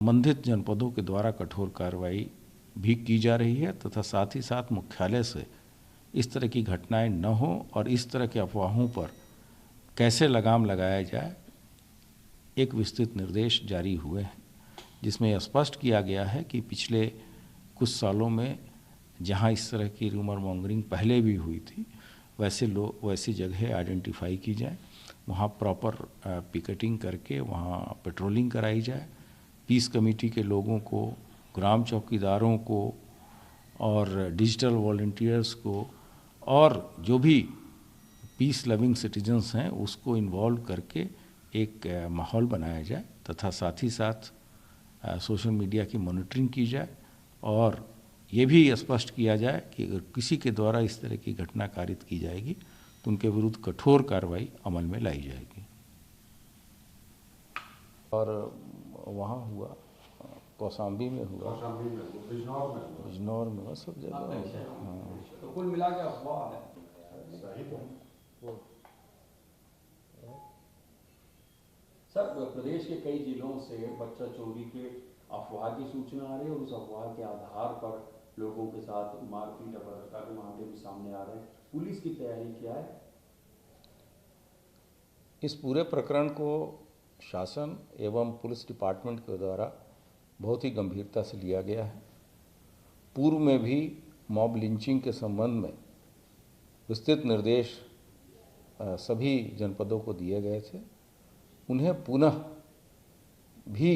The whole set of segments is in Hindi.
संबंधित जनपदों के द्वारा कठोर कार्रवाई भी की जा रही है तथा साथ ही साथ मुख्यालय से इस तरह की घटनाएं न हो और इस तरह के अफवाहों पर कैसे लगाम लगाया जाए, एक विस्तृत निर्देश जारी हुए हैं, जिसमें यह स्पष्ट किया गया है कि पिछले कुछ सालों में जहां इस तरह की रूमर मॉन्गरिंग पहले भी हुई थी, वैसी जगह आइडेंटिफाई की जाए, वहाँ प्रॉपर पिकेटिंग करके वहाँ पेट्रोलिंग कराई जाए, पीस कमेटी के लोगों को, ग्राम चौकीदारों को और डिजिटल वॉलंटियर्स को और जो भी पीस लविंग सिटीजन्स हैं उसको इन्वॉल्व करके एक माहौल बनाया जाए तथा साथ ही साथ सोशल मीडिया की मॉनिटरिंग की जाए और ये भी स्पष्ट किया जाए कि अगर किसी के द्वारा इस तरह की घटना कारित की जाएगी तो उनके विरुद्ध कठोर कार्रवाई अमल में लाई जाएगी। और वहाँ हुआ, कौशाम्बी में हुआ, बिजनौर में हुआ, सब जगह। हाँ, तो कुल मिला के अफवाह है। सर, प्रदेश के कई जिलों से बच्चा चोरी के अफवाह की सूचना आ रही है और उस अफवाह के आधार पर लोगों के साथ मारपीट अभद्रता के मामले भी सामने आ रहे हैं। पुलिस की तैयारी क्या है? इस पूरे प्रकरण को शासन एवं पुलिस डिपार्टमेंट के द्वारा बहुत ही गंभीरता से लिया गया है। पूर्व में भी मॉब लिंचिंग के संबंध में विस्तृत निर्देश सभी जनपदों को दिए गए थे। उन्हें पुनः भी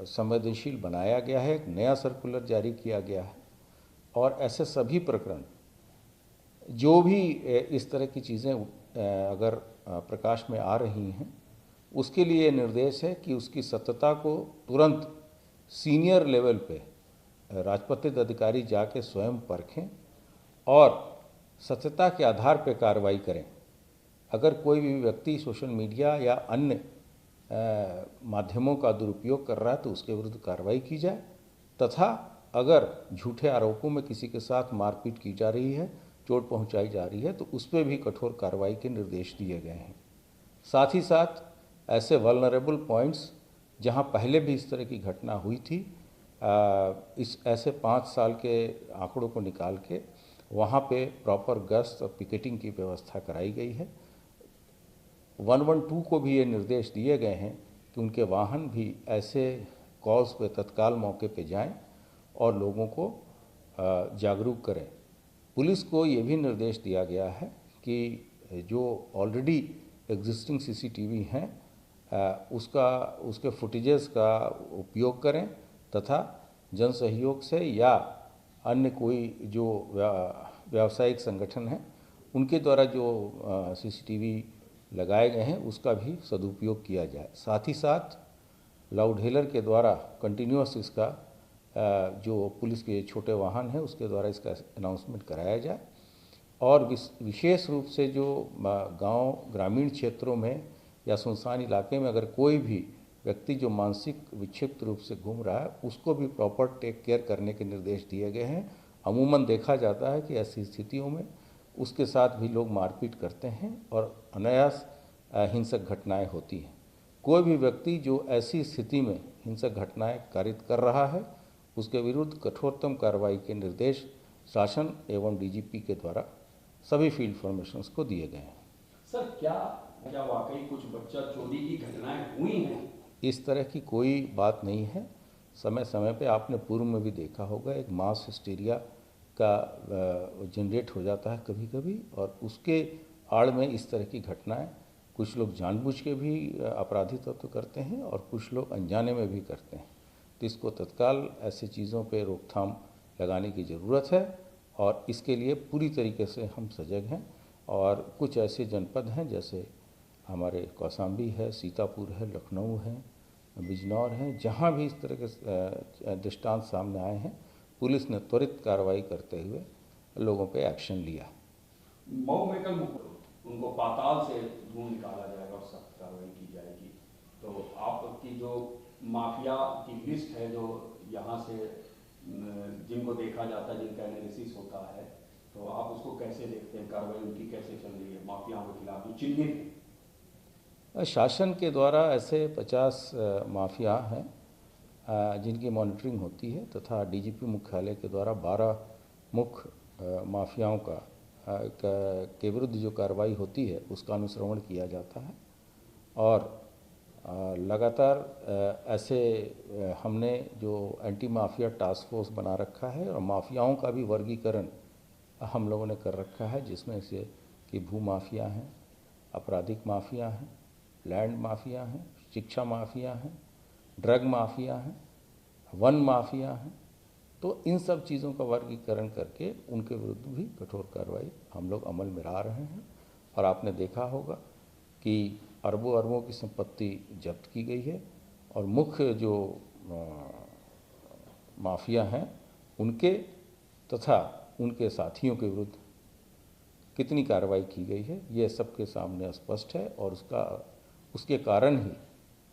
संवेदनशील बनाया गया है, एक नया सर्कुलर जारी किया गया है और ऐसे सभी प्रकरण जो भी इस तरह की चीज़ें अगर प्रकाश में आ रही हैं, उसके लिए निर्देश है कि उसकी सत्यता को तुरंत सीनियर लेवल पे राजपत्रित अधिकारी जाके स्वयं परखें और सत्यता के आधार पर कार्रवाई करें। अगर कोई भी व्यक्ति सोशल मीडिया या अन्य माध्यमों का दुरुपयोग कर रहा है तो उसके विरुद्ध कार्रवाई की जाए तथा अगर झूठे आरोपों में किसी के साथ मारपीट की जा रही है, चोट पहुंचाई जा रही है तो उस पर भी कठोर कार्रवाई के निर्देश दिए गए हैं। साथ ही साथ ऐसे वल्नरेबल पॉइंट्स जहां पहले भी इस तरह की घटना हुई थी, इस ऐसे 5 साल के आंकड़ों को निकाल के वहाँ पे प्रॉपर गश्त और पिकेटिंग की व्यवस्था कराई गई है। 112 को भी ये निर्देश दिए गए हैं कि उनके वाहन भी ऐसे कॉल्स पे तत्काल मौके पे जाएं और लोगों को जागरूक करें। पुलिस को ये भी निर्देश दिया गया है कि जो ऑलरेडी एग्जिस्टिंग सीसीटीवी हैं उसके फुटेजेस का उपयोग करें तथा जन सहयोग से या अन्य कोई जो व्यावसायिक संगठन है उनके द्वारा जो सीसीटीवी लगाए गए हैं उसका भी सदुपयोग किया जाए। साथ ही साथ लाउड हेलर के द्वारा कंटिन्यूअस इसका जो पुलिस के छोटे वाहन है उसके द्वारा इसका अनाउंसमेंट कराया जाए और विशेष रूप से जो गांव ग्रामीण क्षेत्रों में या सुनसान इलाके में अगर कोई भी व्यक्ति जो मानसिक विक्षिप्त रूप से घूम रहा है उसको भी प्रॉपर टेक केयर करने के निर्देश दिए गए हैं। अमूमन देखा जाता है कि ऐसी स्थितियों में उसके साथ भी लोग मारपीट करते हैं और अनायास हिंसक घटनाएं होती हैं। कोई भी व्यक्ति जो ऐसी स्थिति में हिंसक घटनाएं कारित कर रहा है उसके विरुद्ध कठोरतम कार्रवाई के निर्देश शासन एवं डीजीपी के द्वारा सभी फील्ड फॉर्मेशंस को दिए गए हैं। सर, क्या वाकई कुछ बच्चा चोरी की घटनाएं हुई हैं? इस तरह की कोई बात नहीं है। समय समय पे आपने पूर्व में भी देखा होगा एक मास हिस्टीरिया का जनरेट हो जाता है कभी कभी और उसके आड़ में इस तरह की घटनाएं कुछ लोग जानबूझ के भी अपराधी तत्व करते हैं और कुछ लोग अनजाने में भी करते हैं। तो इसको तत्काल ऐसी चीज़ों पे रोकथाम लगाने की ज़रूरत है और इसके लिए पूरी तरीके से हम सजग हैं। और कुछ ऐसे जनपद हैं जैसे हमारे कौशाम्बी है, सीतापुर है, लखनऊ है, बिजनौर है, जहाँ भी इस तरह के दृष्टांत सामने आए हैं पुलिस ने त्वरित कार्रवाई करते हुए लोगों पे एक्शन लिया। मऊ में कल उनको पाताल से ढूंढ निकाला जाएगा और सख्त कार्रवाई की जाएगी। तो आपकी जो माफिया की लिस्ट है जो यहाँ से जिनको देखा जाता है, जिनका एनालिसिस होता है, तो आप उसको कैसे देखते हैं? कार्रवाई उनकी कैसे चल रही है माफियाओं के खिलाफ जो चिन्हित? शासन के द्वारा ऐसे 50 माफिया हैं जिनकी मॉनिटरिंग होती है तथा डीजीपी मुख्यालय के द्वारा 12 मुख्य माफियाओं के विरुद्ध जो कार्रवाई होती है उसका अनुश्रवण किया जाता है। और लगातार ऐसे हमने जो एंटी माफिया टास्क फोर्स बना रखा है और माफियाओं का भी वर्गीकरण हम लोगों ने कर रखा है, जिसमें से कि भू माफिया हैं, आपराधिक माफिया हैं, लैंड माफिया हैं, शिक्षा माफिया हैं, ड्रग माफिया हैं, वन माफिया हैं। तो इन सब चीज़ों का वर्गीकरण करके उनके विरुद्ध भी कठोर कार्रवाई हम लोग अमल में ला रहे हैं। और आपने देखा होगा कि अरबों अरबों की संपत्ति जब्त की गई है और मुख्य जो माफिया हैं उनके तथा उनके साथियों के विरुद्ध कितनी कार्रवाई की गई है ये सबके सामने स्पष्ट है। और उसके कारण ही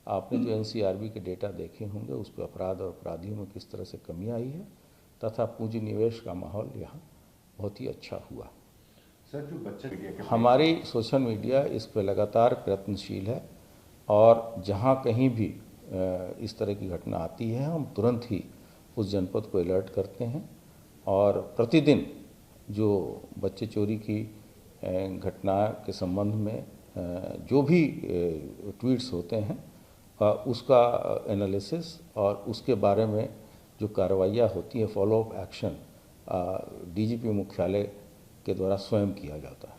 आपने जो एनसीआरबी के डेटा देखे होंगे उस पर अपराध और अपराधियों में किस तरह से कमी आई है तथा पूंजी निवेश का माहौल यहाँ बहुत ही अच्छा हुआ। सर, जो बच्चे हमारी सोशल मीडिया इस पर लगातार प्रयत्नशील है और जहाँ कहीं भी इस तरह की घटना आती है हम तुरंत ही उस जनपद को अलर्ट करते हैं। और प्रतिदिन जो बच्चे चोरी की घटना के संबंध में जो भी ट्वीट्स होते हैं उसका एनालिसिस और उसके बारे में जो कार्रवाइयाँ होती हैं, फॉलोअप एक्शन डीजीपी मुख्यालय के द्वारा स्वयं किया जाता है।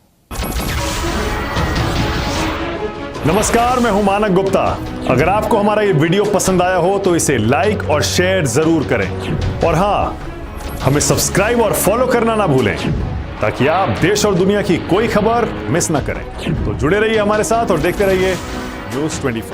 नमस्कार, मैं हूं मानक गुप्ता। अगर आपको हमारा ये वीडियो पसंद आया हो तो इसे लाइक और शेयर जरूर करें और हां, हमें सब्सक्राइब और फॉलो करना ना भूलें ताकि आप देश और दुनिया की कोई खबर मिस ना करें। तो जुड़े रहिए हमारे साथ और देखते रहिए न्यूज़ 24।